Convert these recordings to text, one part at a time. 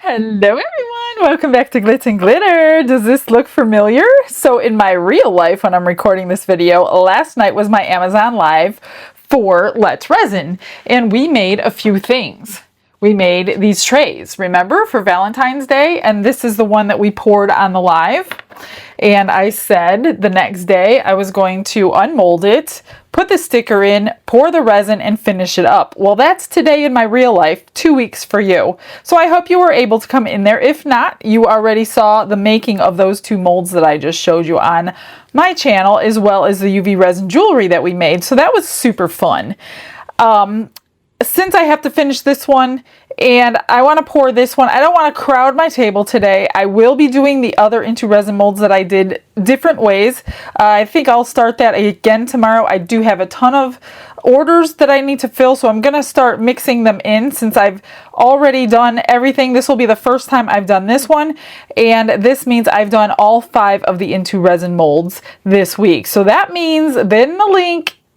Hello everyone, welcome back to Glitz and Glitter. Does this look familiar? So in my real life when I'm recording this video, last night was my Amazon Live for Let's Resin, and we made a few things. We made these trays, remember, for Valentine's Day, and this is the one that we poured on the live. And I said the next day I was going to unmold it, put the sticker in, pour the resin, and finish it up. Well, that's today in my real life, 2 weeks for you. So I hope you were able to come in there. If not, you already saw the making of those two molds that I just showed you on my channel, as well as the UV resin jewelry that we made. So that was super fun. Since I have to finish this one and I want to pour this one, I don't want to crowd my table today. I will be doing the other into resin molds that I did different ways. I think I'll start that again tomorrow. I do have a ton of orders that I need to fill, so I'm going to start mixing them in since I've already done everything. This will be the first time I've done this one, and this means I've done all 5 of the into resin molds this week. So that means then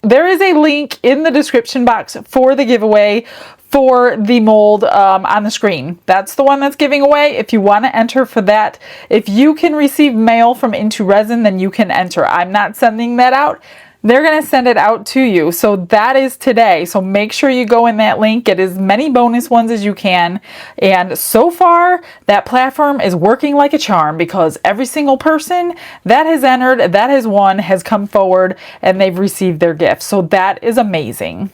there is a link in the description box for the giveaway for the mold on the screen. That's the one that's giving away. If you want to enter for that, if you can receive mail from Into Resin, then you can enter. I'm not sending that out. They're going to send it out to you. So that is today. So make sure you go in that link, get as many bonus ones as you can. And so far, that platform is working like a charm because every single person that has entered, that has won, has come forward and they've received their gift. So that is amazing.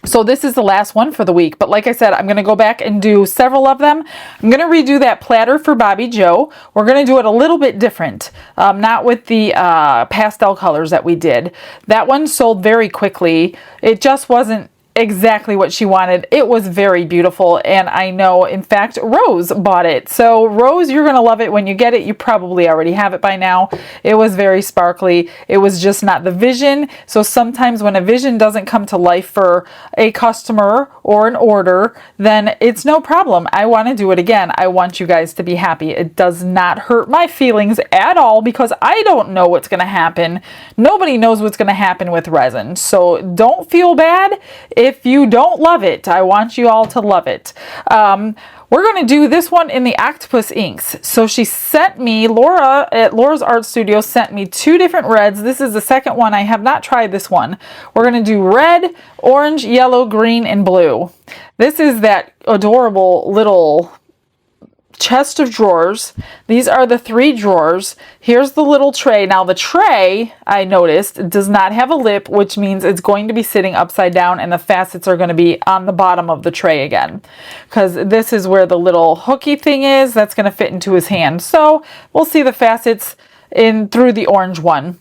So this is the last one for the week, but like I said, I'm going to go back and do several of them. I'm going to redo that platter for Bobby Joe. We're going to do it a little bit different, not with the pastel colors that we did. That one sold very quickly. It just wasn't exactly what she wanted. It was very beautiful, and I know, in fact, Rose bought it. So Rose, you're gonna love it when you get it. You probably already have it by now. It was very sparkly. It was just not the vision. So sometimes when a vision doesn't come to life for a customer or an order, then it's no problem. I want to do it again. I want you guys to be happy. It does not hurt my feelings at all because I don't know what's going to happen. Nobody knows what's going to happen with resin. So don't feel bad if you don't love it. I want you all to love it. We're going to do this one in the octopus inks. So she sent me, Laura at Laura's Art Studio sent me 2 different reds. This is the second one. I have not tried this one. We're going to do red, orange, yellow, green, and blue. This is that adorable little chest of drawers. These are the 3 drawers. Here's the little tray. Now the tray, I noticed, does not have a lip, which means it's going to be sitting upside down and the facets are going to be on the bottom of the tray again, because this is where the little hooky thing is that's going to fit into his hand. So we'll see the facets in through the orange one.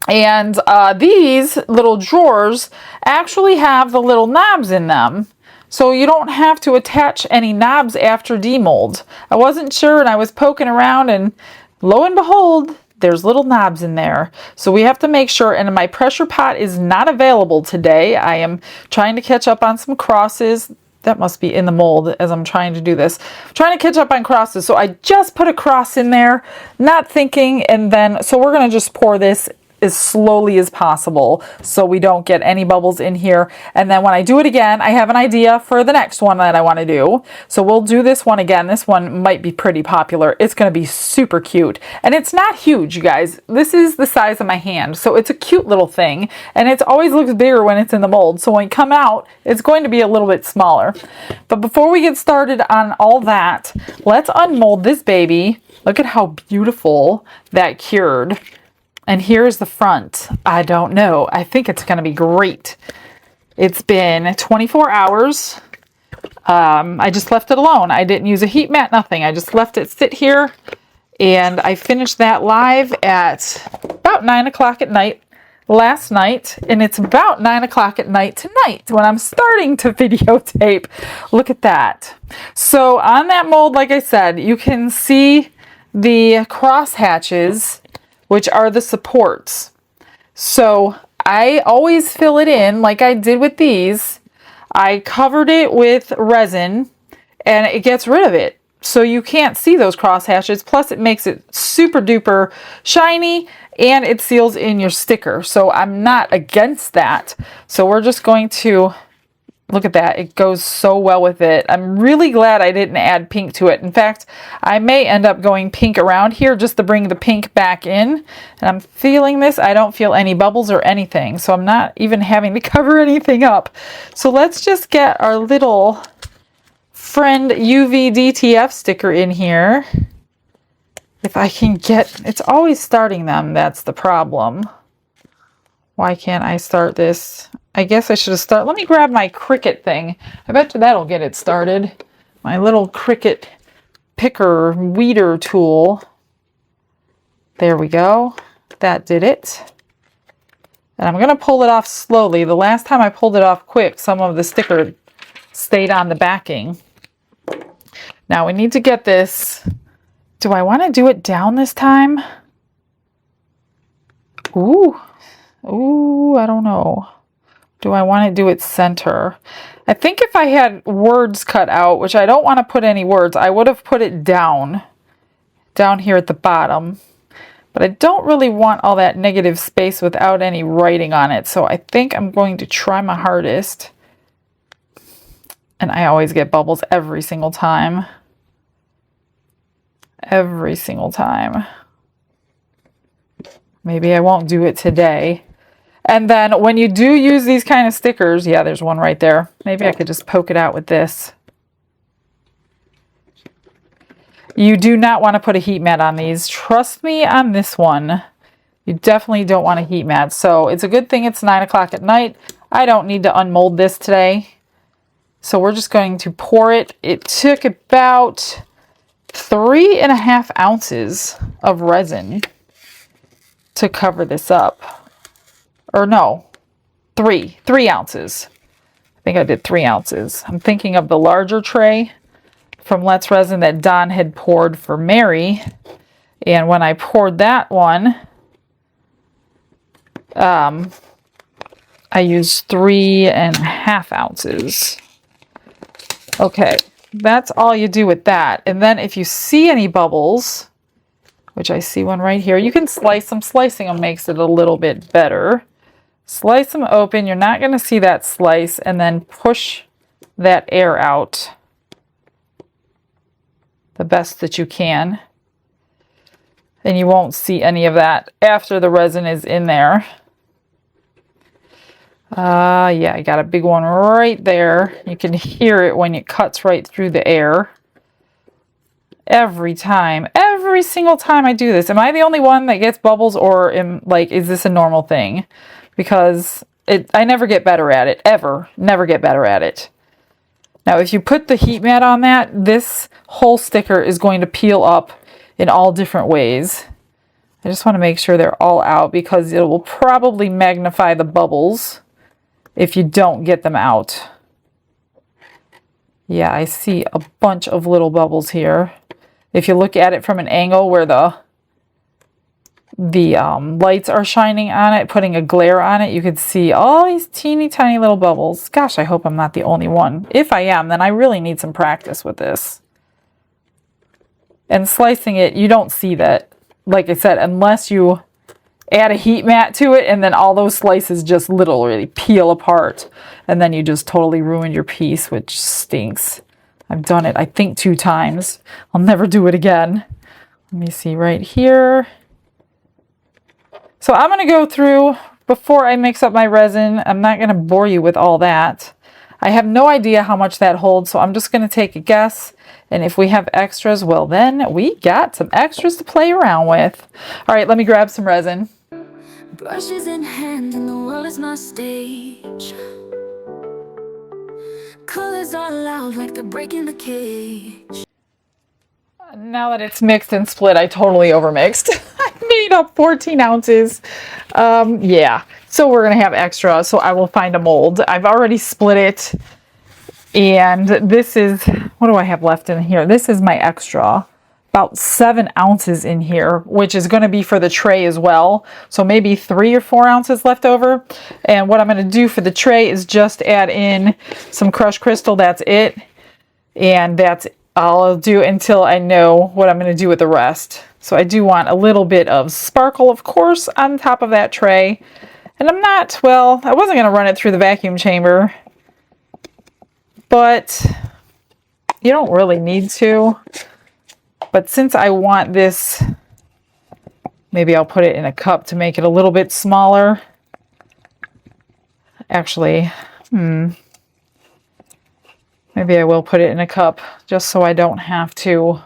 And these little drawers actually have the little knobs in them. So you don't have to attach any knobs after demold. I wasn't sure and I was poking around and lo and behold, there's little knobs in there. So we have to make sure, and my pressure pot is not available today. I am trying to catch up on some crosses. That must be in the mold as I'm trying to do this. I'm trying to catch up on crosses. So I just put a cross in there, not thinking, and then, so we're gonna just pour this as slowly as possible so we don't get any bubbles in here. And then when I do it again, I have an idea for the next one that I want to do. So we'll do this one again. This one might be pretty popular. It's going to be super cute. And it's not huge, you guys. This is the size of my hand. So it's a cute little thing. And it always looks bigger when it's in the mold. So when you come out, it's going to be a little bit smaller. But before we get started on all that, let's unmold this baby. Look at how beautiful that cured. And here's the front. I don't know. I think it's going to be great. It's been 24 hours. I just left it alone. I didn't use a heat mat, nothing. I just left it sit here. And I finished that live at about 9 o'clock at night last night. And it's about 9 o'clock at night tonight when I'm starting to videotape. Look at that. So on that mold, like I said, you can see the cross hatches, which are the supports. So I always fill it in like I did with these. I covered it with resin and it gets rid of it. So you can't see those cross hatches. Plus it makes it super duper shiny and it seals in your sticker. So I'm not against that. So we're just going to Look at that. It goes so well with it. I'm really glad I didn't add pink to it. In fact, I may end up going pink around here just to bring the pink back in. And I'm feeling this. I don't feel any bubbles or anything. So I'm not even having to cover anything up. So let's just get our little friend UV DTF sticker in here. If I can get... It's always starting them. That's the problem. Why can't I start this? I guess I should have started. Let me grab my Cricut thing. I bet you that'll get it started. My little Cricut picker weeder tool. There we go. That did it. And I'm going to pull it off slowly. The last time I pulled it off quick, some of the sticker stayed on the backing. Now we need to get this. Do I want to do it down this time? Ooh. Ooh, I don't know. Do I want to do it center? I think if I had words cut out, which I don't want to put any words, I would have put it down here at the bottom. But I don't really want all that negative space without any writing on it. So I think I'm going to try my hardest. And I always get bubbles every single time. Every single time. Maybe I won't do it today. And then when you do use these kind of stickers, yeah, there's one right there. Maybe I could just poke it out with this. You do not want to put a heat mat on these. Trust me on this one. You definitely don't want a heat mat. So it's a good thing it's 9 o'clock at night. I don't need to unmold this today. So we're just going to pour it. It took about 3.5 ounces of resin to cover this up. Or no, 3 ounces. I think I did 3 ounces. I'm thinking of the larger tray from Let's Resin that Don had poured for Mary. And when I poured that one, I used 3.5 ounces. Okay, that's all you do with that. And then if you see any bubbles, which I see one right here, you can slice them. Slicing them makes it a little bit better. Slice them open. You're not going to see that slice, and then push that air out the best that you can. And you won't see any of that after the resin is in there. Yeah, I got a big one right there. You can hear it when it cuts right through the air. Every time, every single time I do this. Am I the only one that gets bubbles, or is this a normal thing? Because I never get better at it, ever. Never get better at it. Now, if you put the heat mat on that, this whole sticker is going to peel up in all different ways. I just want to make sure they're all out because it will probably magnify the bubbles if you don't get them out. Yeah, I see a bunch of little bubbles here. If you look at it from an angle where the lights are shining on it, putting a glare on it, you could see all these teeny tiny little bubbles. Gosh, I hope I'm not the only one. If I am, then I really need some practice with this. And slicing it, you don't see that, like I said, unless you add a heat mat to it, and then all those slices just literally peel apart, and then you just totally ruined your piece, which stinks. I've done it, I think, 2 times. I'll never do it again. Let me see right here. So I'm going to go through, before I mix up my resin, I'm not going to bore you with all that. I have no idea how much that holds, so I'm just going to take a guess. And if we have extras, well then, we got some extras to play around with. All right, let me grab some resin. Brushes in hand and the world is my stage. Colors are loud like they're breaking the cage. Now that it's mixed and split, I totally overmixed. I made up 14 ounces. Yeah, so we're going to have extra, so I will find a mold. I've already split it. And this is, what do I have left in here? This is my extra. About 7 ounces in here, which is going to be for the tray as well. So maybe 3 or 4 ounces left over. And what I'm going to do for the tray is just add in some crushed crystal. That's it. And that's all I'll do until I know what I'm going to do with the rest. So I do want a little bit of sparkle, of course, on top of that tray. And I'm not, well, I wasn't going to run it through the vacuum chamber. but you don't really need to. But since I want this, maybe I'll put it in a cup to make it a little bit smaller. Actually, maybe I will put it in a cup just so I don't have to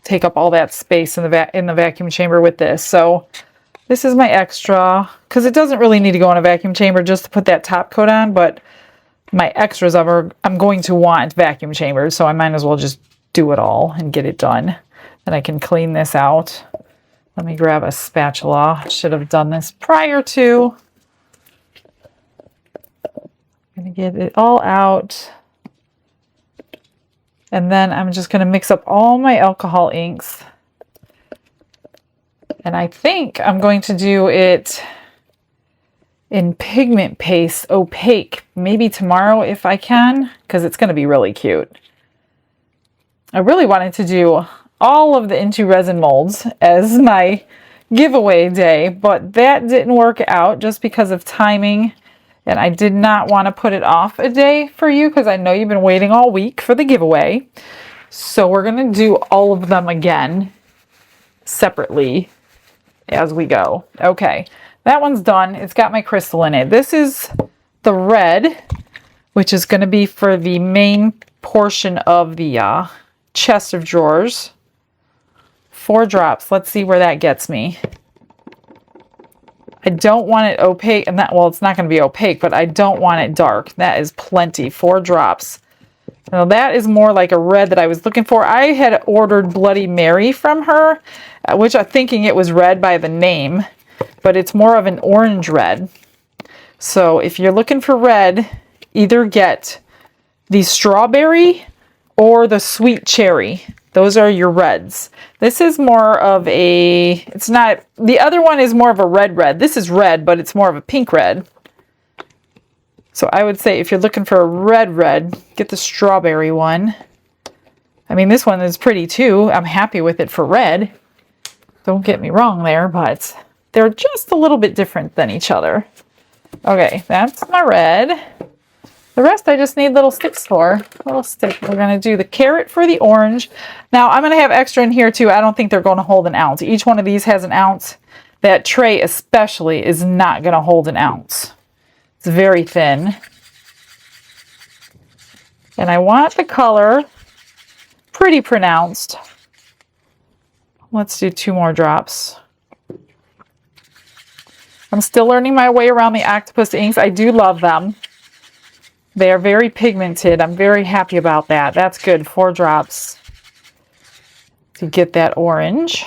take up all that space in the vacuum chamber with this. So this is my extra, because it doesn't really need to go in a vacuum chamber just to put that top coat on, but my extras I'm going to want vacuum chambers, so I might as well just do it all and get it done. Then I can clean this out. Let me grab a spatula. I should have done this prior to. I'm going to get it all out. And then I'm just going to mix up all my alcohol inks. And I think I'm going to do it in pigment paste, opaque, maybe tomorrow if I can, because it's going to be really cute. I really wanted to do all of the Into Resin molds as my giveaway day, but that didn't work out just because of timing, and I did not want to put it off a day for you because I know you've been waiting all week for the giveaway. So we're going to do all of them again separately as we go. Okay, that one's done. It's got my crystal in it. This is the red, which is going to be for the main portion of the chest of drawers. 4 drops. Let's see where that gets me. I don't want it opaque, and well, it's not going to be opaque, but I don't want it dark. That is plenty. 4 drops. Now that is more like a red that I was looking for. I had ordered Bloody Mary from her, which I'm thinking it was red by the name, but it's more of an orange red. So if you're looking for red, either get the strawberry or the sweet cherry. Those are your reds. This is more of a, it's not, the other one is more of a red. This is red, but it's more of a pink red. So I would say if you're looking for a red, get the strawberry one. I mean, this one is pretty too. I'm happy with it for red. Don't get me wrong there, but they're just a little bit different than each other. Okay, that's my red. The rest I just need little sticks for. Little stick. We're going to do the carrot for the orange. Now I'm going to have extra in here too. I don't think they're going to hold an ounce. Each one of these has an ounce. That tray especially is not going to hold an ounce. It's very thin. And I want the color pretty pronounced. Let's do 2 more drops. I'm still learning my way around the octopus inks. I do love them. They are very pigmented. I'm very happy about that. That's good. 4 drops to get that orange.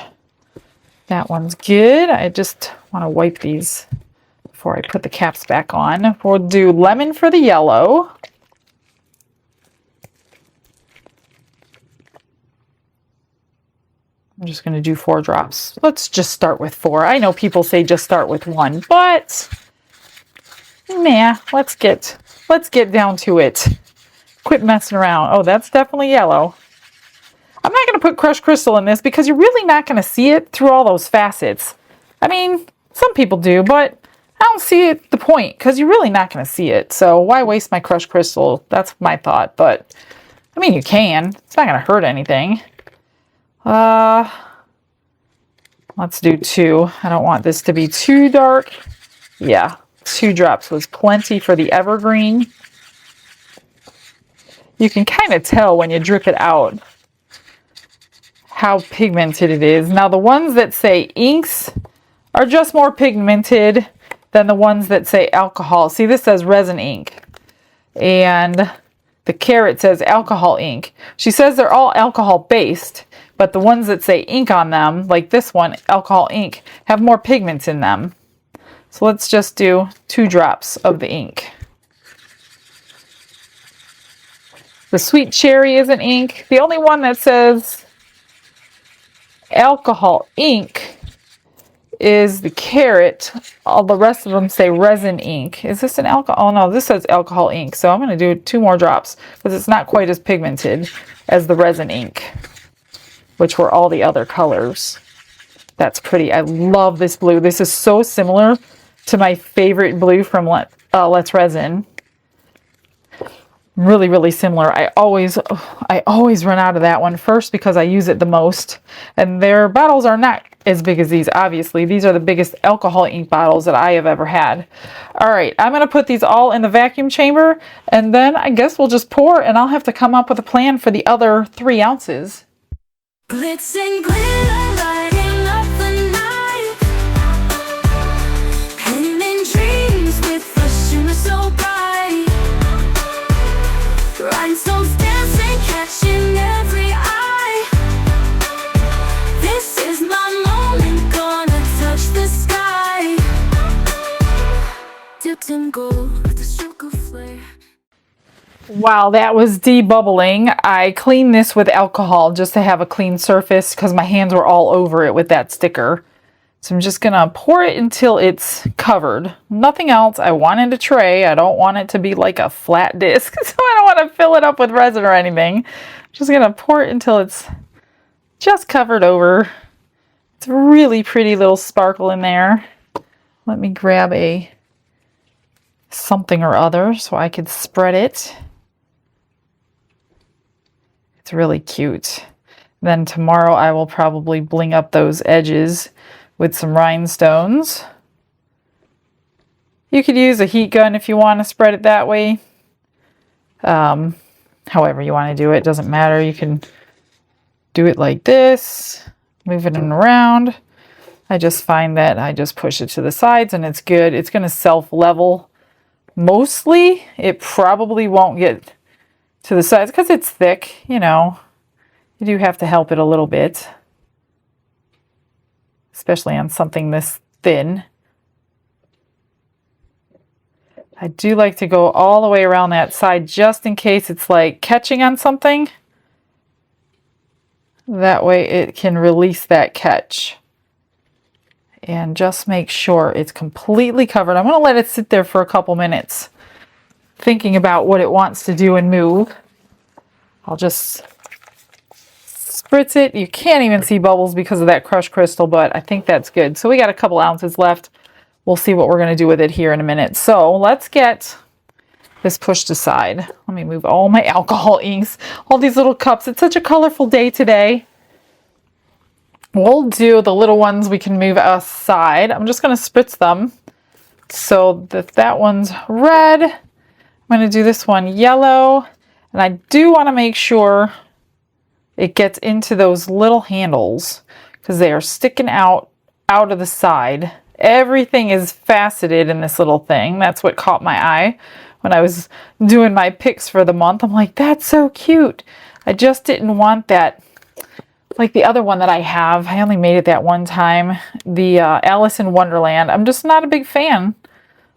That one's good. I just want to wipe these before I put the caps back on. We'll do lemon for the yellow. I'm just going to do 4 drops. Let's just start with 4. I know people say just start with 1, but nah, let's get down to it. Quit messing around. Oh, that's definitely yellow. I'm not going to put crushed crystal in this because you're really not going to see it through all those facets. I mean, some people do, but I don't see it, the point, because you're really not going to see it. So why waste my crushed crystal? That's my thought, but I mean, you can. It's not going to hurt anything. Let's do 2. I don't want this to be too dark. Yeah, 2 drops was plenty for the evergreen. You can kind of tell when you drip it out how pigmented it is. Now the ones that say inks are just more pigmented than the ones that say alcohol. See, this says resin ink, and the carrot says alcohol ink. She says they're all alcohol based, but the ones that say ink on them, like this one, alcohol ink, have more pigments in them. So let's just do 2 drops of the ink. The sweet cherry is an ink. The only one that says alcohol ink is the carrot. All the rest of them say resin ink. Is this an alcohol? Oh no, this says alcohol ink. So I'm going to do 2 more drops because it's not quite as pigmented as the resin ink, which were all the other colors. That's pretty. I love this blue. This is so similar to my favorite blue from Let's Resin. Really, really similar. I always run out of that one first because I use it the most. And their bottles are not as big as these, obviously. These are the biggest alcohol ink bottles that I have ever had. All right, I'm going to put these all in the vacuum chamber, and then I guess we'll just pour, and I'll have to come up with a plan for the other 3 ounces. Glitz and glitter, lighting up the night. Painting dreams with fresh shimmer so bright. Rhinestones dancing, catching every eye. This is my moment, gonna touch the sky. Dipped in gold with a stroke of flare. While that was debubbling, I cleaned this with alcohol just to have a clean surface because my hands were all over it with that sticker. So I'm just going to pour it until it's covered. Nothing else. I wanted a tray. I don't want it to be like a flat disc, so I don't want to fill it up with resin or anything. I'm just going to pour it until it's just covered over. It's a really pretty little sparkle in there. Let me grab a something or other so I could spread it. It's really cute. Then tomorrow I will probably bling up those edges with some rhinestones. You could use a heat gun if you want to spread it that way. However you want to do it, doesn't matter. You can do it like this, move it around. I just find that I just push it to the sides and it's good. It's going to self-level. Mostly, it probably won't get to the sides because it's thick, you know. You do have to help it a little bit, especially on something this thin. I do like to go all the way around that side just in case it's like catching on something. That way it can release that catch. And just make sure it's completely covered. I'm going to let it sit there for a couple minutes, thinking about what it wants to do and move. I'll just spritz it. You can't even see bubbles because of that crushed crystal, but I think that's good. So we got a couple ounces left. We'll see what we're going to do with it here in a minute. So let's get this pushed aside. Let me move all my alcohol inks, all these little cups. It's such a colorful day today. We'll do the little ones we can move aside. I'm just going to spritz them so that one's red. I'm going to do this one yellow. And I do want to make sure it gets into those little handles because they are sticking out of the side. Everything is faceted in this little thing. That's what caught my eye when I was doing my picks for the month. I'm like, that's so cute. I just didn't want that. Like the other one that I have, I only made it that one time, the Alice in Wonderland. I'm just not a big fan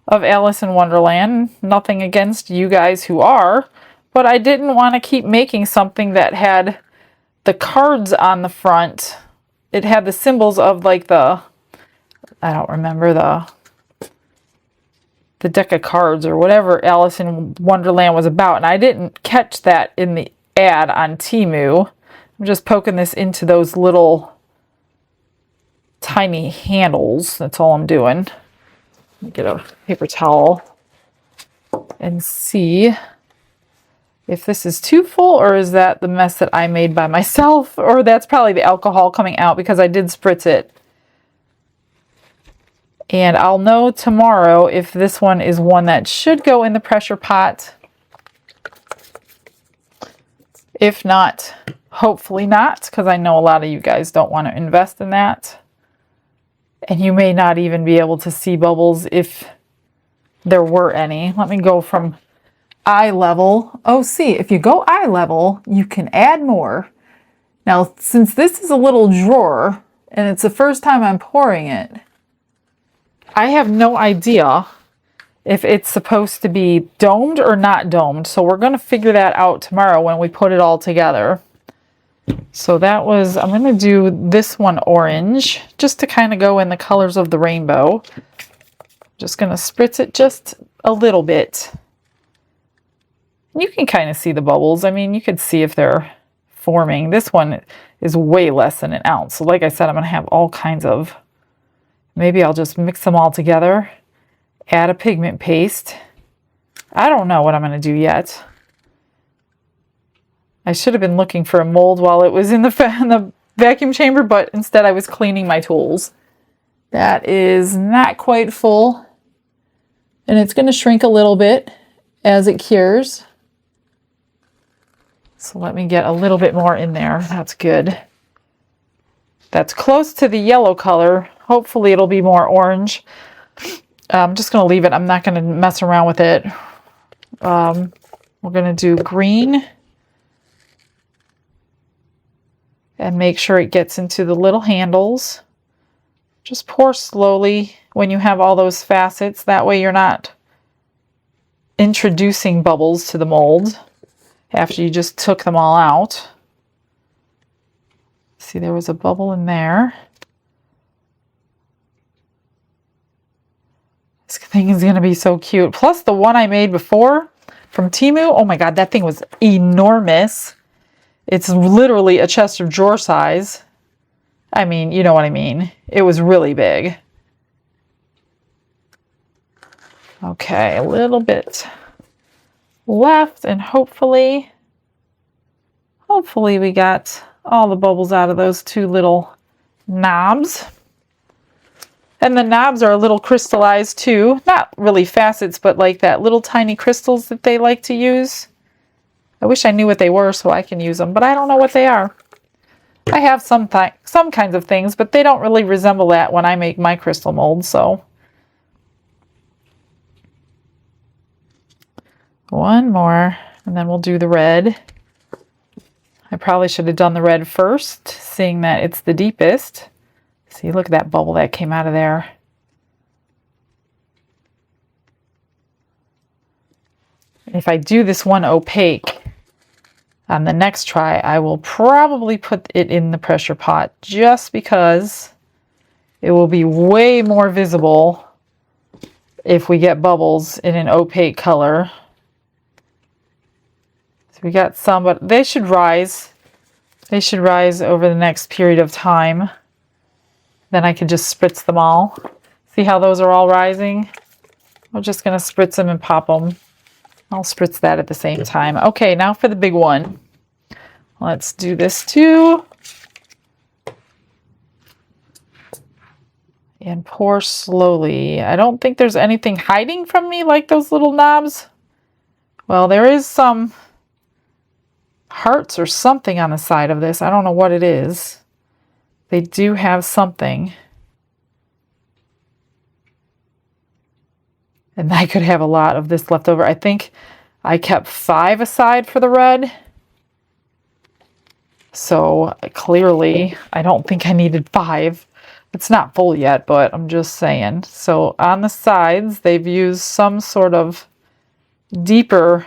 of Alice in Wonderland. Nothing against you guys who are, but I didn't want to keep making something that had the cards on the front. It had the symbols of like the, I don't remember, the deck of cards or whatever Alice in Wonderland was about, and I didn't catch that in the ad on Temu. I'm just poking this into those little tiny handles. That's all I'm doing. Let me get a paper towel and see if this is too full or is that the mess that I made by myself, or that's probably the alcohol coming out because I did spritz it. And I'll know tomorrow if this one is one that should go in the pressure pot. If not, hopefully not, because I know a lot of you guys don't want to invest in that. And you may not even be able to see bubbles if there were any. Let me go from eye level. Oh, see, if you go eye level, you can add more. Now, since this is a little drawer, and it's the first time I'm pouring it, I have no idea if it's supposed to be domed or not domed. So we're going to figure that out tomorrow when we put it all together. So that was, I'm going to do this one orange, just to kind of go in the colors of the rainbow. Just going to spritz it just a little bit. You can kind of see the bubbles. I mean, you could see if they're forming. This one is way less than an ounce. So like I said, I'm going to have all kinds of, maybe I'll just mix them all together, add a pigment paste. I don't know what I'm going to do yet. I should have been looking for a mold while it was in the vacuum chamber, but instead I was cleaning my tools. That is not quite full, and it's going to shrink a little bit as it cures. So let me get a little bit more in there. That's good. That's close to the yellow color. Hopefully it'll be more orange. I'm just going to leave it. I'm not going to mess around with it. We're going to do green and make sure it gets into the little handles. Just pour slowly when you have all those facets. That way you're not introducing bubbles to the mold after you just took them all out. See, there was a bubble in there. This thing is going to be so cute. Plus the one I made before from Temu, oh my god, that thing was enormous. It's literally a chest of drawer size. I mean, you know what I mean. It was really big. Okay, a little bit left, and hopefully we got all the bubbles out of those two little knobs. And the knobs are a little crystallized too. Not really facets, but like that little tiny crystals that they like to use. I wish I knew what they were so I can use them, but I don't know what they are. I have some kinds of things, but they don't really resemble that when I make my crystal molds, so. One more, and then we'll do the red. I probably should have done the red first, seeing that it's the deepest. See, look at that bubble that came out of there. If I do this one opaque, on the next try, I will probably put it in the pressure pot just because it will be way more visible if we get bubbles in an opaque color. So we got some, but they should rise. They should rise over the next period of time. Then I could just spritz them all. See how those are all rising? I'm just going to spritz them and pop them. I'll spritz that at the same time. Okay, now for the big one. Let's do this too. And pour slowly. I don't think there's anything hiding from me like those little knobs. Well, there is some hearts or something on the side of this. I don't know what it is. They do have something. And I could have a lot of this left over. I think I kept 5 aside for the red. So clearly, I don't think I needed 5. It's not full yet, but I'm just saying. So on the sides, they've used some sort of deeper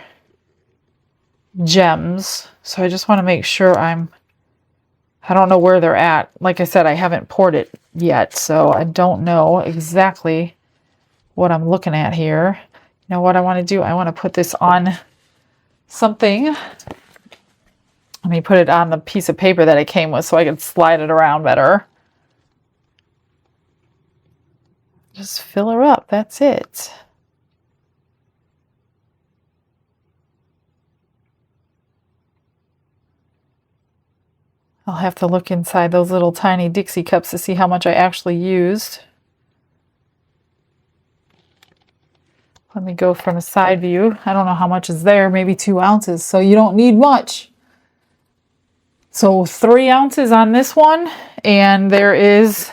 gems. So I just want to make sure I don't know where they're at. Like I said, I haven't poured it yet, so I don't know exactly what I'm looking at here. You know what I want to do? I want to put this on something. Let me put it on the piece of paper that it came with so I can slide it around better. Just fill her up. That's it. I'll have to look inside those little tiny Dixie cups to see how much I actually used. Let me go from a side view. I don't know how much is there, maybe 2 ounces, so you don't need much. So 3 ounces on this one, and there is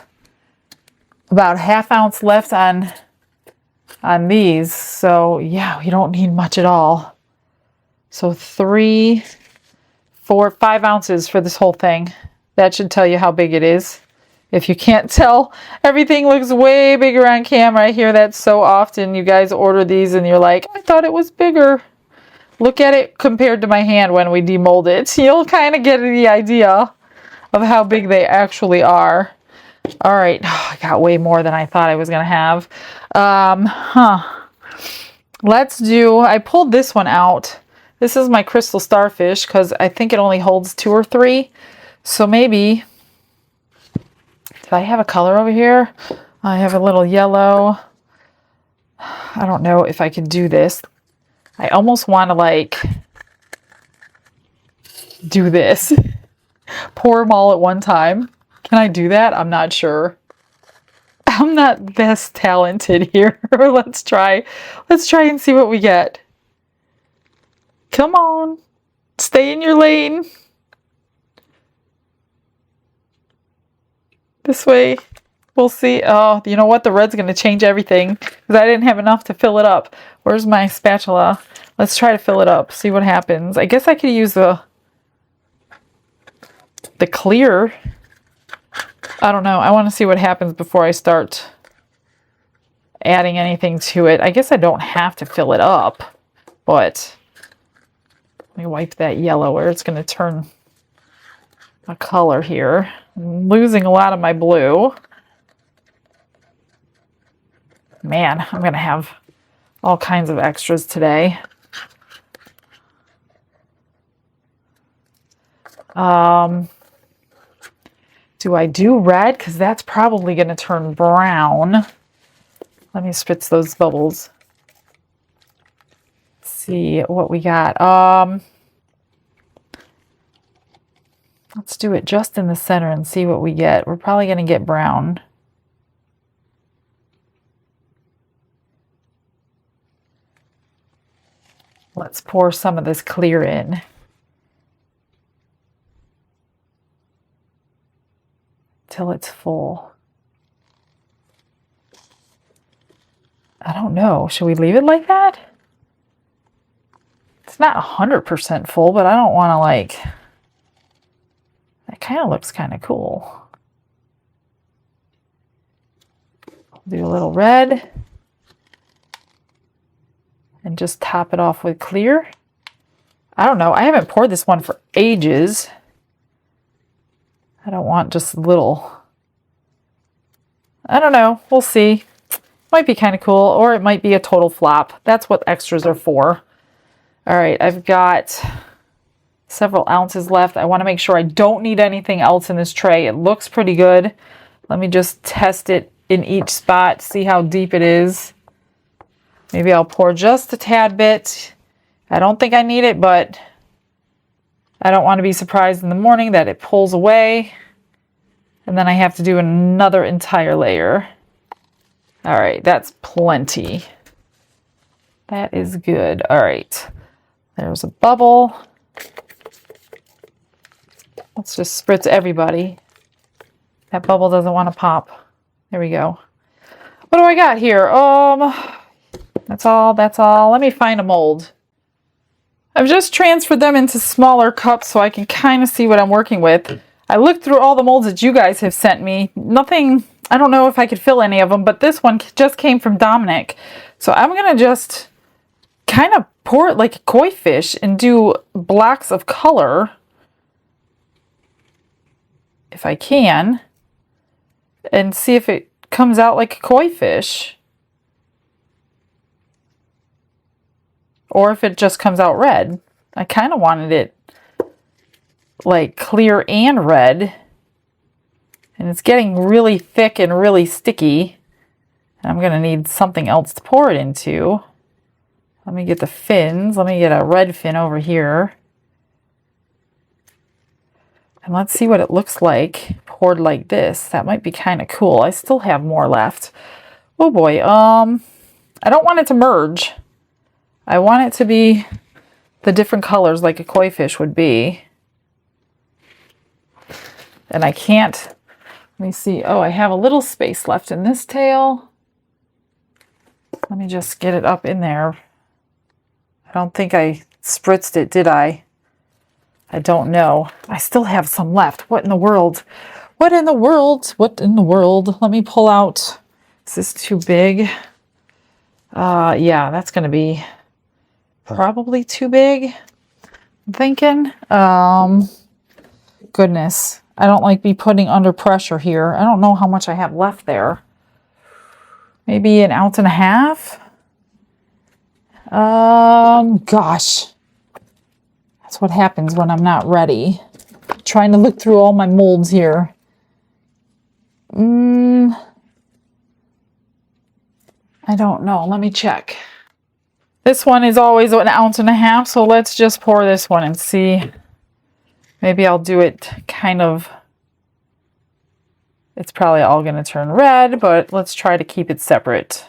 about ½ ounce left on these. So yeah, you don't need much at all. So 3, 4, 5 ounces for this whole thing. That should tell you how big it is. If you can't tell, everything looks way bigger on camera. I hear that so often. You guys order these and you're like, I thought it was bigger. Look at it compared to my hand when we demold it. You'll kind of get the idea of how big they actually are. All right, I got way more than I thought I was going to have. Let's do, I pulled this one out. This is my crystal starfish because I think it only holds 2 or 3. So maybe, did I have a color over here? I have a little yellow. I don't know if I could do this. I almost want to like do this. Pour them all at one time. Can I do that? I'm not sure. I'm not best talented here. Let's try. Let's try and see what we get. Come on. Stay in your lane. This way. We'll see. Oh, you know what? The red's going to change everything because I didn't have enough to fill it up. Where's my spatula? Let's try to fill it up. See what happens. I guess I could use the clear. I don't know. I want to see what happens before I start adding anything to it. I guess I don't have to fill it up, but let me wipe that yellow where it's going to turn a color here. I'm losing a lot of my blue. Man, I'm going to have all kinds of extras today. Do I do red? Because that's probably going to turn brown. Let me spritz those bubbles. See what we got. Let's do it just in the center and see what we get. We're probably going to get brown. Let's pour some of this clear in. Till it's full. I don't know. Should we leave it like that? It's not 100% full, but I don't want to like... That kind of looks kind of cool. Do a little red. And just top it off with clear. I don't know. I haven't poured this one for ages. I don't want just little. I don't know. We'll see. Might be kind of cool, or it might be a total flop. That's what extras are for. All right, I've got several ounces left. I want to make sure I don't need anything else in this tray. It looks pretty good. Let me just test it in each spot, see how deep it is. Maybe I'll pour just a tad bit. I don't think I need it, but I don't want to be surprised in the morning that it pulls away. And then I have to do another entire layer. All right, that's plenty. That is good. All right, there's a bubble. Let's just spritz everybody. That bubble doesn't want to pop. There we go. What do I got here? That's all. Let me find a mold. I've just transferred them into smaller cups so I can kind of see what I'm working with. I looked through all the molds that you guys have sent me. Nothing, I don't know if I could fill any of them, but this one just came from Dominic. So I'm going to just kind of pour it like a koi fish and do blocks of color, if I can, and see if it comes out like a koi fish. Or if it just comes out red. I kind of wanted it like clear and red. And it's getting really thick and really sticky. And I'm going to need something else to pour it into. Let me get the fins. Let me get a red fin over here. And let's see what it looks like poured like this. That might be kind of cool. I still have more left. Oh boy. I don't want it to merge. I want it to be the different colors like a koi fish would be. And I can't, let me see. Oh, I have a little space left in this tail. Let me just get it up in there. I don't think I spritzed it, did I? I don't know. I still have some left. What in the world? What in the world? What in the world? Let me pull out. Is this too big? Yeah, that's going to be probably too big, I'm thinking. Goodness, I don't like be putting under pressure here. I don't know how much I have left there. Maybe an ounce and a half. Gosh, that's what happens when I'm not ready. I'm trying to look through all my molds here. I don't know. Let me check. This one is always an ounce and a half, so let's just pour this one and see Maybe I'll do it kind of, it's probably all going to turn red, but let's try to keep it separate.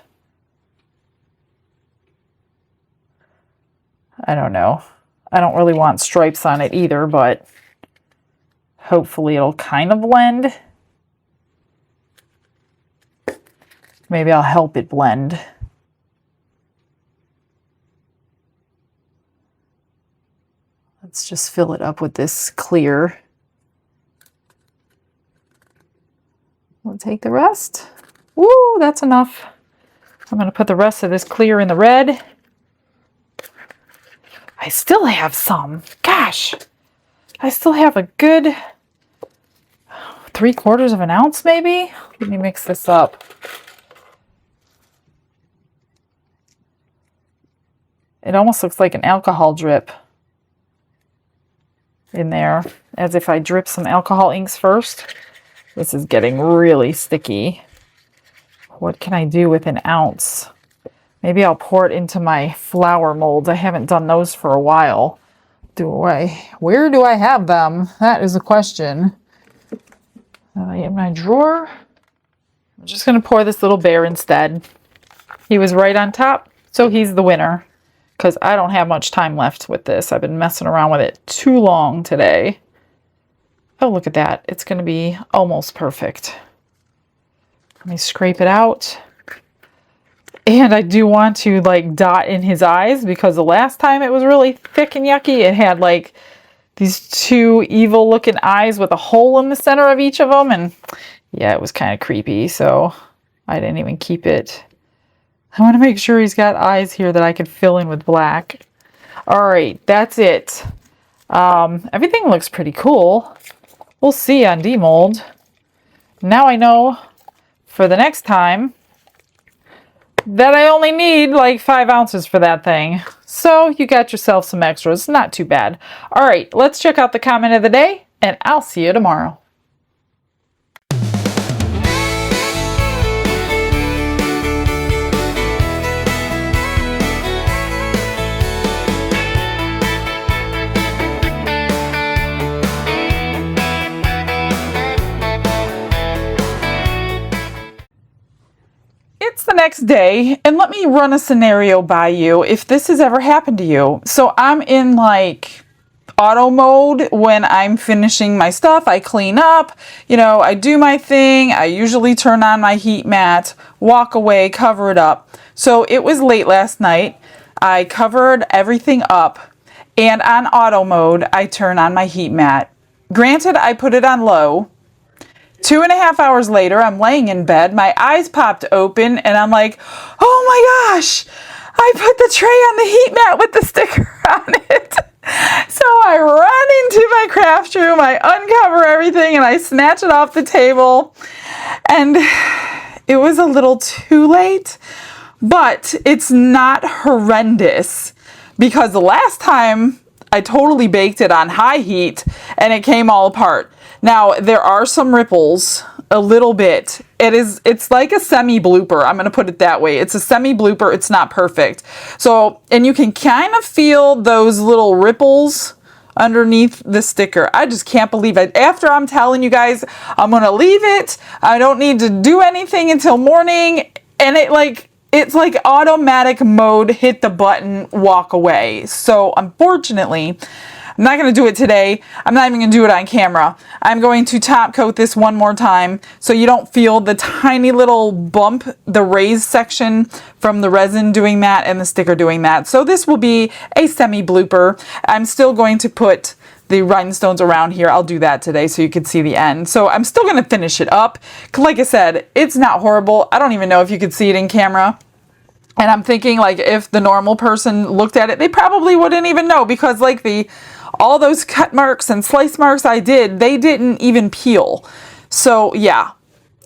I don't know. I don't really want stripes on it either, but hopefully it'll kind of blend. Maybe I'll help it blend. Let's just fill it up with this clear. We'll take the rest. Woo, that's enough. I'm going to put the rest of this clear in the red. I still have some. Gosh, I still have a good 3/4 of an ounce maybe. Let me mix this up. It almost looks like an alcohol drip in there, as if I drip some alcohol inks first. This is getting really sticky. What can I do with an ounce? Maybe I'll pour it into my flower molds. I haven't done those for a while. Where do I have them? That is a question. In my drawer. I'm just going to pour this little bear instead. He was right on top, so he's the winner. Because I don't have much time left with this. I've been messing around with it too long today. Oh, look at that. It's going to be almost perfect. Let me scrape it out. And I do want to like dot in his eyes, because the last time it was really thick and yucky. It had like these two evil looking eyes with a hole in the center of each of them. And yeah, it was kind of creepy. So I didn't even keep it. I want to make sure he's got eyes here that I could fill in with black. All right, that's it. Everything looks pretty cool. We'll see on demold. Now I know for the next time that I only need like 5 ounces for that thing. So you got yourself some extras. Not too bad. All right, let's check out the comment of the day, and I'll see you tomorrow. It's the next day, and let me run a scenario by you if this has ever happened to you. So I'm in like auto mode when I'm finishing my stuff. I clean up, I do my thing. I usually turn on my heat mat, walk away, cover it up. So it was late last night. I covered everything up, and on auto mode, I turn on my heat mat. Granted, I put it on low. 2.5 hours later, I'm laying in bed, my eyes popped open, and I'm like, oh my gosh, I put the tray on the heat mat with the sticker on it. So I run into my craft room, I uncover everything, and I snatch it off the table. And it was a little too late, but it's not horrendous, because the last time I totally baked it on high heat and it came all apart. Now, there are some ripples, a little bit. It's like a semi-blooper. I'm going to put it that way. It's a semi-blooper. It's not perfect. So, and you can kind of feel those little ripples underneath the sticker. I just can't believe it. After I'm telling you guys, I'm going to leave it. I don't need to do anything until morning. And it's like automatic mode, hit the button, walk away. So, unfortunately, I'm not going to do it today. I'm not even going to do it on camera. I'm going to top coat this one more time so you don't feel the tiny little bump, the raised section from the resin doing that and the sticker doing that. So this will be a semi blooper. I'm still going to put the rhinestones around here. I'll do that today so you can see the end. So I'm still going to finish it up. Like I said, it's not horrible. I don't even know if you could see it in camera. And I'm thinking, like, if the normal person looked at it, they probably wouldn't even know, because like all those cut marks and slice marks I did, they didn't even peel. So yeah,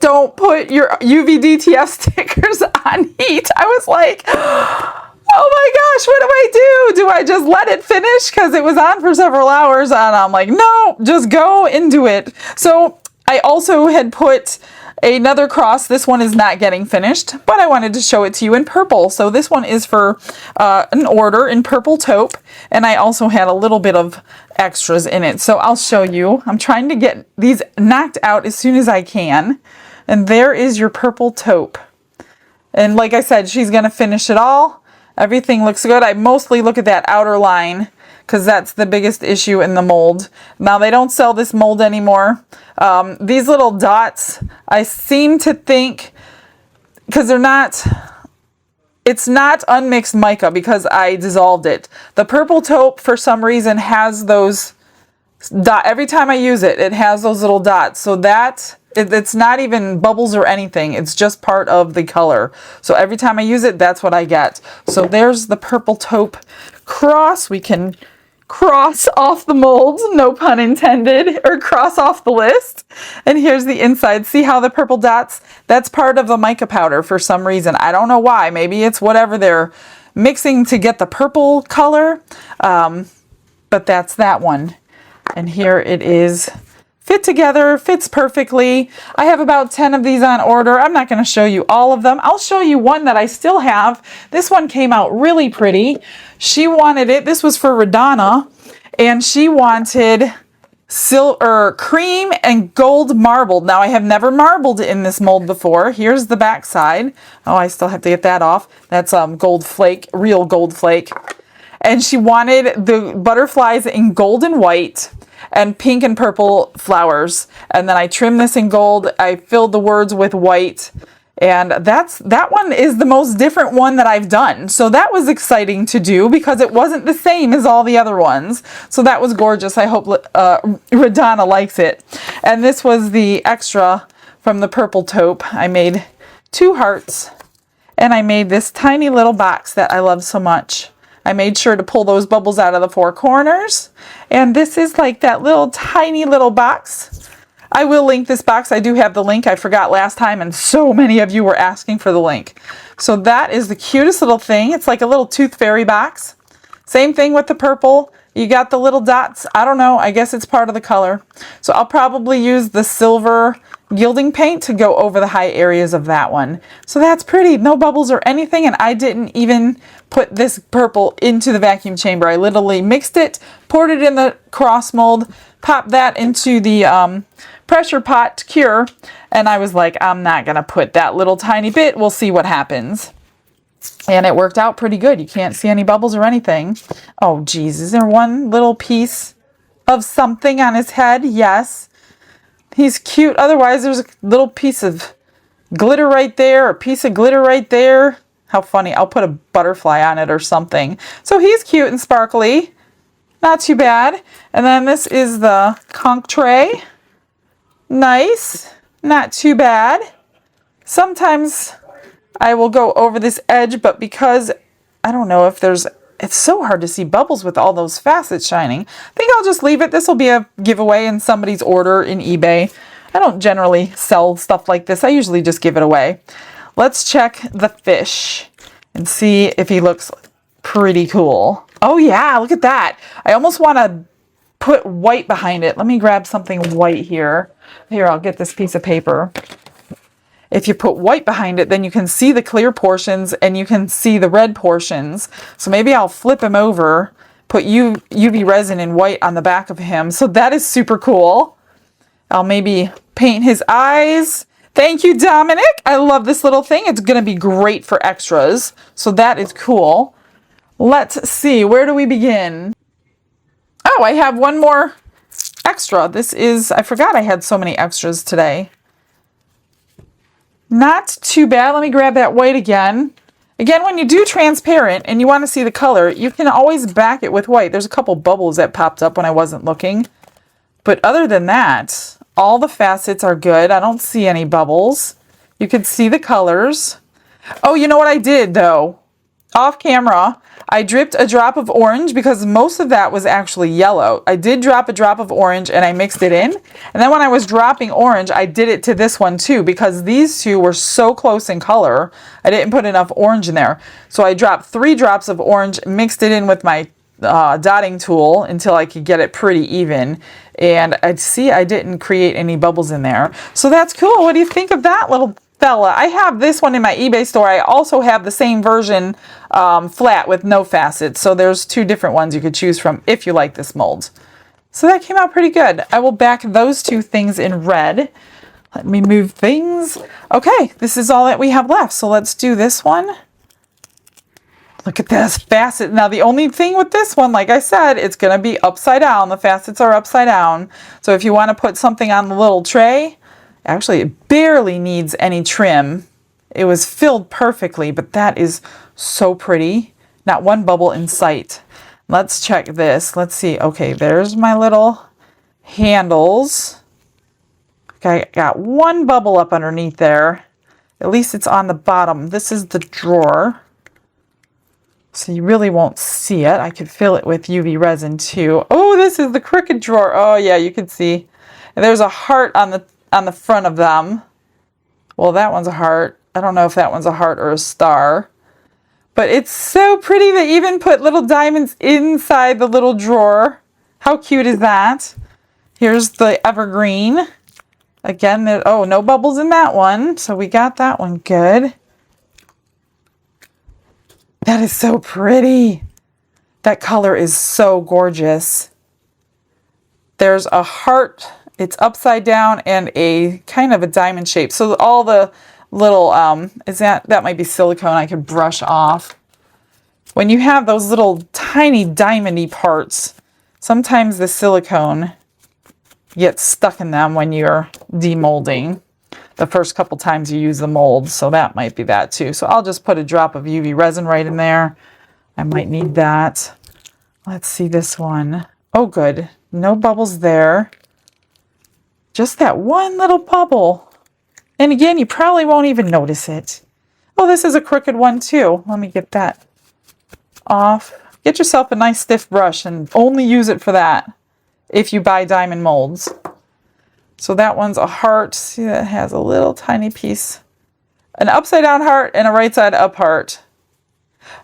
don't put your UV DTF stickers on heat. I was like, oh my gosh, what do I do? Do I just let it finish? Because it was on for several hours, and I'm like, no, just go into it. So I also had put Another cross. This one is not getting finished, but I wanted to show it to you in purple. So this one is for an order in purple taupe, and I also had a little bit of extras in it. So I'll show you. I'm trying to get these knocked out as soon as I can. And there is your purple taupe. And like I said, she's going to finish it all. Everything looks good. I mostly look at that outer line because that's the biggest issue in the mold. Now, they don't sell this mold anymore. These little dots, I seem to think, because it's not unmixed mica because I dissolved it. The purple taupe, for some reason, has those dots. Every time I use it, it has those little dots. So it's not even bubbles or anything. It's just part of the color. So every time I use it, that's what I get. So there's the purple taupe cross. We can cross off the molds, no pun intended, or cross off the list. And here's the inside. See how the purple dots? That's part of the mica powder for some reason. I don't know why. Maybe it's whatever they're mixing to get the purple color. But that's that one. And here it is. Fit together, fits perfectly. I have about 10 of these on order. I'm not going to show you all of them. I'll show you one that I still have. This one came out really pretty. She wanted it. This was for Radonna, and she wanted cream and gold marbled. Now, I have never marbled in this mold before. Here's the back side. Oh, I still have to get that off. That's gold flake, real gold flake. And she wanted the butterflies in gold and white, and pink and purple flowers. And then I trimmed this in gold. I filled the words with white. And that one is the most different one that I've done. So that was exciting to do because it wasn't the same as all the other ones. So that was gorgeous. I hope Radonna likes it. And this was the extra from the purple taupe. I made 2 hearts. And I made this tiny little box that I love so much. I made sure to pull those bubbles out of the 4 corners. And this is like that little tiny little box. I will link this box. I do have the link. I forgot last time, and so many of you were asking for the link. So that is the cutest little thing. It's like a little tooth fairy box. Same thing with the purple. You got the little dots. I don't know. I guess it's part of the color. So I'll probably use the silver gilding paint to go over the high areas of that one. So that's pretty. No bubbles or anything, and I didn't even put this purple into the vacuum chamber. I literally mixed it, poured it in the cross mold, popped that into the pressure pot to cure, and I was like, I'm not going to put that little tiny bit. We'll see what happens. And it worked out pretty good. You can't see any bubbles or anything. Oh, geez. Is there one little piece of something on his head? Yes. He's cute. Otherwise, there's a little piece of glitter right there, a piece of glitter right there. How funny. I'll put a butterfly on it or something. So he's cute and sparkly. Not too bad. And then this is the conch tray. Nice. Not too bad. Sometimes I will go over this edge, but because I don't know if it's so hard to see bubbles with all those facets shining. I think I'll just leave it. This will be a giveaway in somebody's order in eBay. I don't generally sell stuff like this. I usually just give it away. Let's check the fish and see if he looks pretty cool. Oh yeah, look at that. I almost want to put white behind it. Let me grab something white here. Here, I'll get this piece of paper. If you put white behind it, then you can see the clear portions and you can see the red portions. So maybe I'll flip him over, put UV resin in white on the back of him. So that is super cool. I'll maybe paint his eyes. Thank you, Dominic. I love this little thing. It's going to be great for extras. So that is cool. Let's see. Where do we begin? Oh, I have one more extra. This is, I forgot I had so many extras today. Not too bad. Let me grab that white again. Again, when you do transparent and you want to see the color, you can always back it with white. There's a couple bubbles that popped up when I wasn't looking. But other than that, all the facets are good. I don't see any bubbles. You can see the colors. Oh, you know what I did though? Off camera, I dripped a drop of orange because most of that was actually yellow. I did drop a drop of orange and I mixed it in. And then when I was dropping orange, I did it to this one too because these two were so close in color. I didn't put enough orange in there. So I dropped 3 drops of orange, mixed it in with my dotting tool until I could get it pretty even. And I'd see I didn't create any bubbles in there. So that's cool. What do you think of that little fella? I have this one in my eBay store. I also have the same version flat with no facets. So there's two different ones you could choose from if you like this mold. So that came out pretty good. I will back those two things in red. Let me move things. Okay, this is all that we have left. So let's do this one. Look at this facet. Now the only thing with this one, like I said, it's going to be upside down. The facets are upside down. So if you want to put something on the little tray, actually it barely needs any trim. It was filled perfectly, but that is so pretty. Not one bubble in sight. Let's check this. Let's see. Okay, there's my little handles. Okay, I got one bubble up underneath there. At least it's on the bottom. This is the drawer. So you really won't see it. I could fill it with UV resin too. Oh, this is the crooked drawer. Oh yeah, you can see. And there's a heart on the front of them. Well, that one's a heart. I don't know if that one's a heart or a star. But it's so pretty. They even put little diamonds inside the little drawer. How cute is that? Here's the evergreen. Again, oh, no bubbles in that one. So we got that one good. That is so pretty. That color is so gorgeous. There's a heart. It's upside down and a kind of a diamond shape. So all the little, that might be silicone I could brush off. When you have those little tiny diamondy parts, sometimes the silicone gets stuck in them when you're demolding the first couple times you use the mold. So that might be that too. So I'll just put a drop of UV resin right in there. I might need that. Let's see this one. Oh, good. No bubbles there. Just that one little bubble. And again, you probably won't even notice it. Oh, this is a crooked one too. Let me get that off. Get yourself a nice stiff brush and only use it for that if you buy diamond molds. So that one's a heart. See, that has a little tiny piece. An upside down heart and a right side up heart.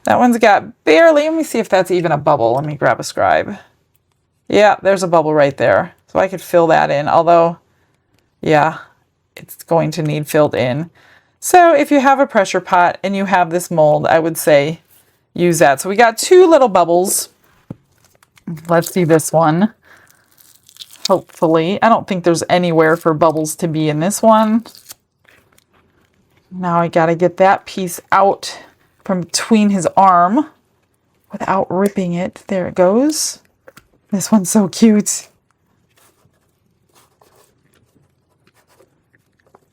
That one's got barely, let me see if that's even a bubble. Let me grab a scribe. Yeah, there's a bubble right there. So I could fill that in, although, yeah, it's going to need filled in. So if you have a pressure pot and you have this mold, I would say use that. So we got two little bubbles. Let's see this one. Hopefully. I don't think there's anywhere for bubbles to be in this one. Now I got to get that piece out from between his arm without ripping it. There it goes. This one's so cute.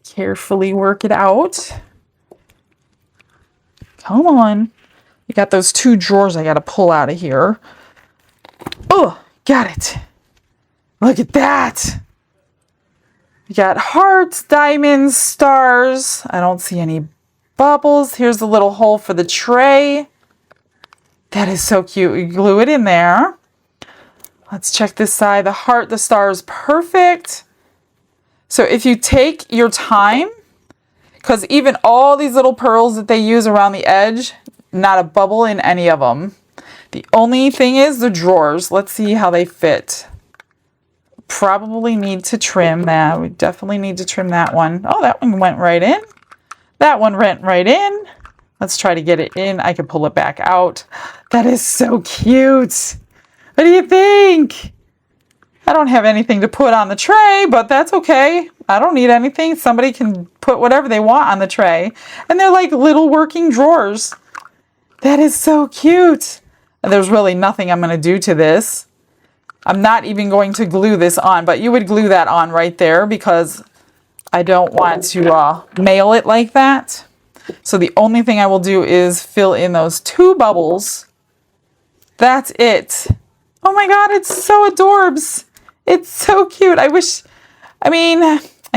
Carefully work it out. Come on. You got those two drawers I got to pull out of here. Oh, got it. Look at that. You got hearts, diamonds, stars. I don't see any bubbles. Here's the little hole for the tray. That is so cute. You glue it in there. Let's check this side. The heart, the stars, perfect. So if you take your time, because even all these little pearls that they use around the edge, not a bubble in any of them. The only thing is the drawers. Let's see how they fit. Probably need to trim that. We definitely need to trim that one. Oh, that one went right in. That one went right in. Let's try to get it in. I can pull it back out. That is so cute. What do you think? I don't have anything to put on the tray, but that's okay. I don't need anything. Somebody can put whatever they want on the tray. And they're like little working drawers. That is so cute. And there's really nothing I'm going to do to this. I'm not even going to glue this on, but you would glue that on right there because I don't want to mail it like that. So the only thing I will do is fill in those two bubbles. That's it. Oh my God, it's so adorbs. It's so cute. I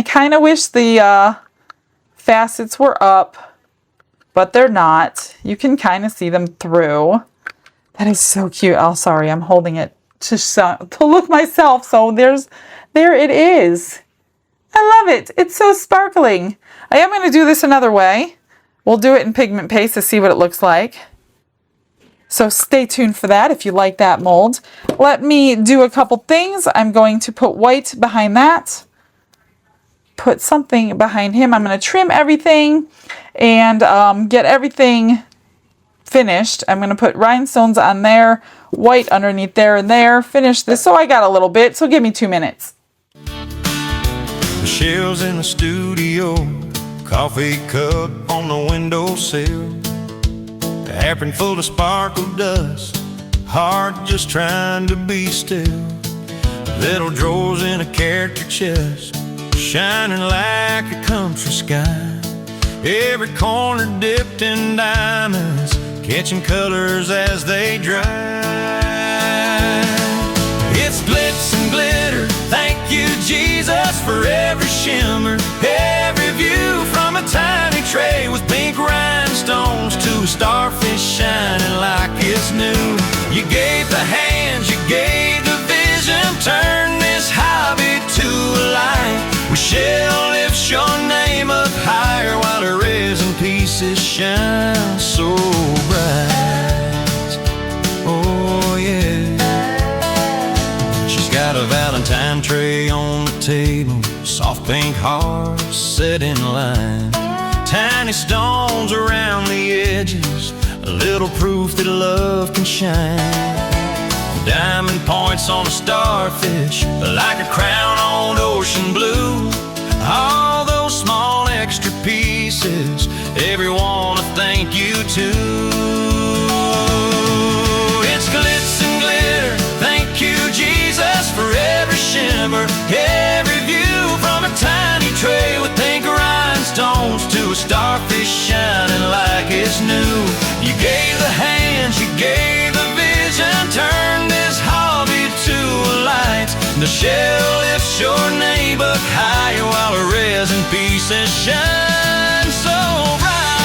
kind of wish the facets were up, but they're not. You can kind of see them through. That is so cute. Oh, sorry, I'm holding it to look myself. So there it is. I love it. It's so sparkling. I am going to do this another way. We'll do it in pigment paste to see what it looks like. So stay tuned for that if you like that mold. Let me do a couple things. I'm going to put white behind that. Put something behind him. I'm going to trim everything and get everything finished. I'm going to put rhinestones on there, white underneath there and there. Finish this. So I got a little bit, so give me 2 minutes. Michelle's in the studio, coffee cup on the windowsill, apron full of sparkle dust, heart just trying to be still. Little drawers in a character chest, shining like a country sky. Every corner dipped in diamonds, catching colors as they dry. It's glitz and glitter, thank you Jesus for every shimmer, every view from a tiny tray with pink rhinestones to a starfish shining like it's new. You gave the hands, you gave the vision, turn this hobby to a light. Michelle lifts your name up higher while her resin pieces shine so bright. Oh yeah. She's got a Valentine tray on the table, soft pink hearts set in line, tiny stones around the edges, a little proof that love can shine. Diamond points on a starfish, like a crown on ocean blue. All those small extra pieces, everyone I thank you to. It's glitz and glitter, thank you Jesus for every shimmer, every view from a tiny tray with pink rhinestones to a starfish shining like it's new. You gave the hands, you gave the vision, turn this hobby to a light. Michelle lifts your name up higher while her resin pieces shine so bright.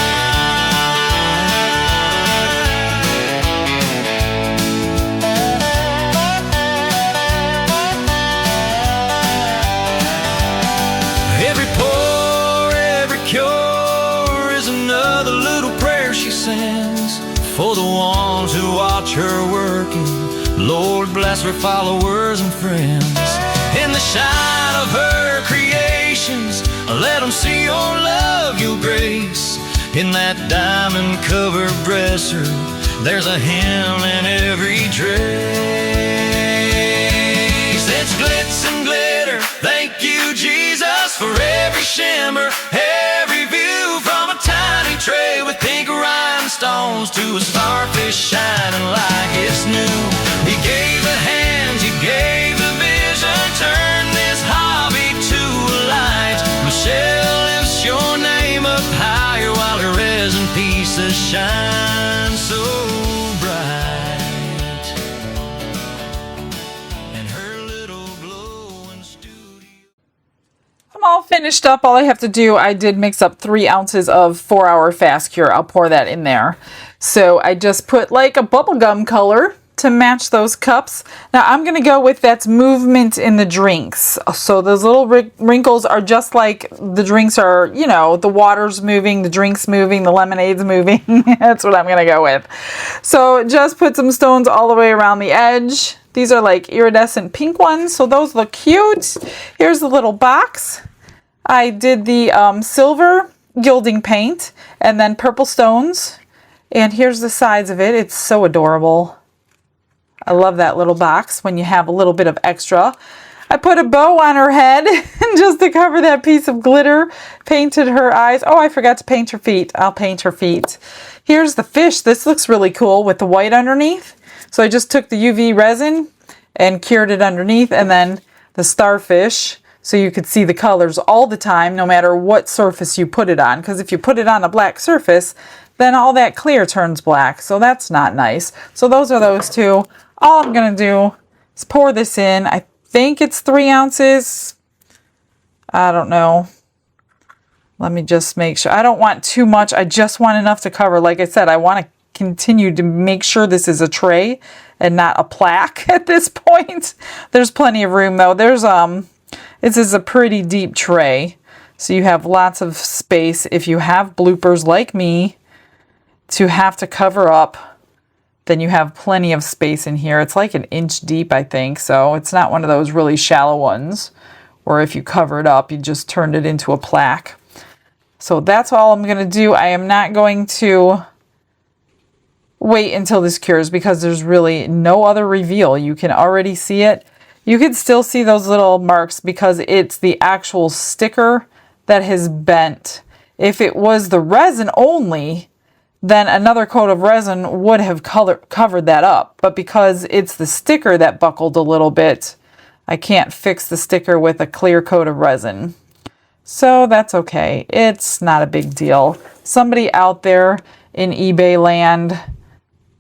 Every pour, every cure is another little prayer she sends for the ones who watch her working. Lord bless her followers and friends. In the shine of her creations, let them see your love, your grace. In that diamond covered dresser, there's a hymn in every dress. It's glitz and glitter, thank you Jesus for every shimmer, every view from a tiny tray with pink rhinestones to a starfish shining like it's new. He gave the hands, he gave the vision, turn this hobby to a light. Michelle lifts your name up higher while her resin pieces shine so bright. And her little glowing studio. I'm all finished up. All I have to do, I did mix up 3 ounces of 4-hour fast cure. I'll pour that in there. So I just put like a bubblegum color to match those cups. Now I'm going to go with that's movement in the drinks. So those little wrinkles are just like the drinks are, you know, the water's moving, the drink's moving, the lemonade's moving. That's what I'm going to go with. So just put some stones all the way around the edge. These are like iridescent pink ones, so those look cute. Here's the little box. I did the silver gilding paint and then purple stones. And here's the sides of it. It's so adorable. I love that little box when you have a little bit of extra. I put a bow on her head just to cover that piece of glitter. Painted her eyes. Oh, I forgot to paint her feet. I'll paint her feet. Here's the fish. This looks really cool with the white underneath. So I just took the UV resin and cured it underneath, and then the starfish so you could see the colors all the time no matter what surface you put it on. Because if you put it on a black surface, then all that clear turns black. So that's not nice. So those are those two. All I'm going to do is pour this in. I think it's 3 ounces. I don't know. Let me just make sure. I don't want too much. I just want enough to cover. Like I said, I want to continue to make sure this is a tray and not a plaque at this point. There's plenty of room though. There's this is a pretty deep tray. So you have lots of space if you have bloopers like me to have to cover up then you have plenty of space in here. It's like an inch deep, I think, so it's not one of those really shallow ones, or if you cover it up, you just turned it into a plaque. So that's all I'm going to do. I am not going to wait until this cures because there's really no other reveal. You can already see it. You can still see those little marks because it's the actual sticker that has bent. If it was the resin only, then another coat of resin would have covered that up. But because it's the sticker that buckled a little bit, I can't fix the sticker with a clear coat of resin. So that's okay. It's not a big deal. Somebody out there in eBay land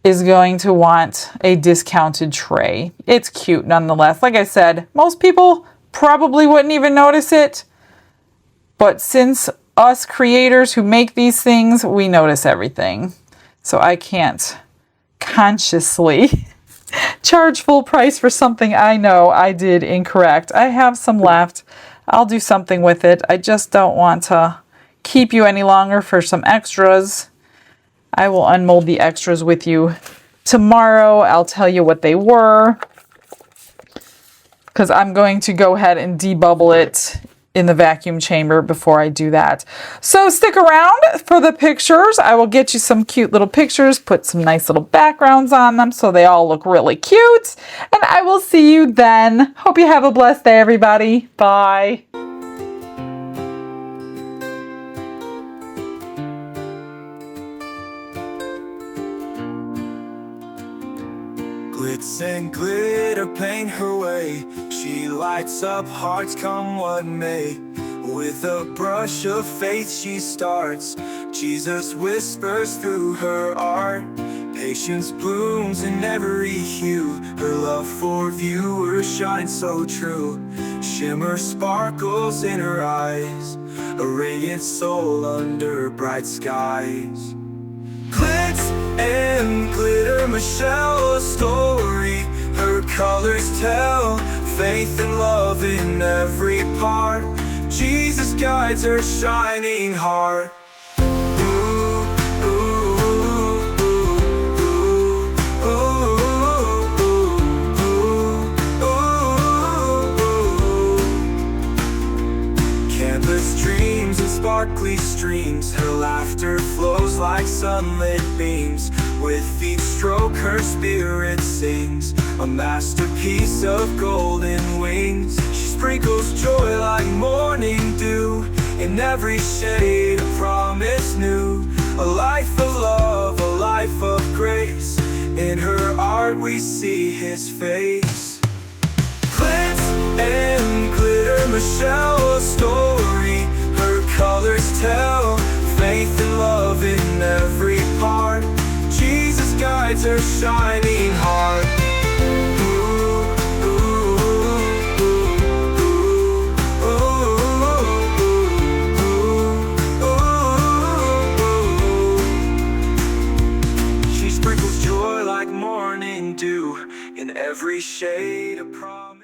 is going to want a discounted tray. It's cute nonetheless. Like I said, most people probably wouldn't even notice it. But since us creators who make these things, we notice everything. So I can't consciously charge full price for something I know I did incorrect. I have some left. I'll do something with it. I just don't want to keep you any longer for some extras. I will unmold the extras with you tomorrow. I'll tell you what they were, because I'm going to go ahead and debubble it in the vacuum chamber before I do that. So stick around for the pictures. I will get you some cute little pictures, put some nice little backgrounds on them so they all look really cute. And I will see you then. Hope you have a blessed day, everybody. Bye. Glitz and glitter paint her way. She lights up hearts come what may. With a brush of faith she starts. Jesus whispers through her art. Patience blooms in every hue. Her love for viewers shines so true. Shimmer sparkles in her eyes. A radiant soul under bright skies. Glitz and glitter, Michelle, a story. Her colors tell faith and love in every part. Jesus guides her shining heart. Ooh, ooh, ooh, ooh, ooh, ooh, ooh. Canvas dreams and sparkly streams. Her laughter flows like sunlit beams. With each stroke her spirit sings, a masterpiece of golden wings. She sprinkles joy like morning dew, in every shade a promise new. A life of love, a life of grace. In her art we see his face. Glitz and glitter, Michelle, a story. Her colors tell faith and love in every part. Jesus guides her shining heart. Ooh, ooh, ooh, ooh, ooh, ooh, ooh. She sprinkles joy like morning dew, in every shade a promise.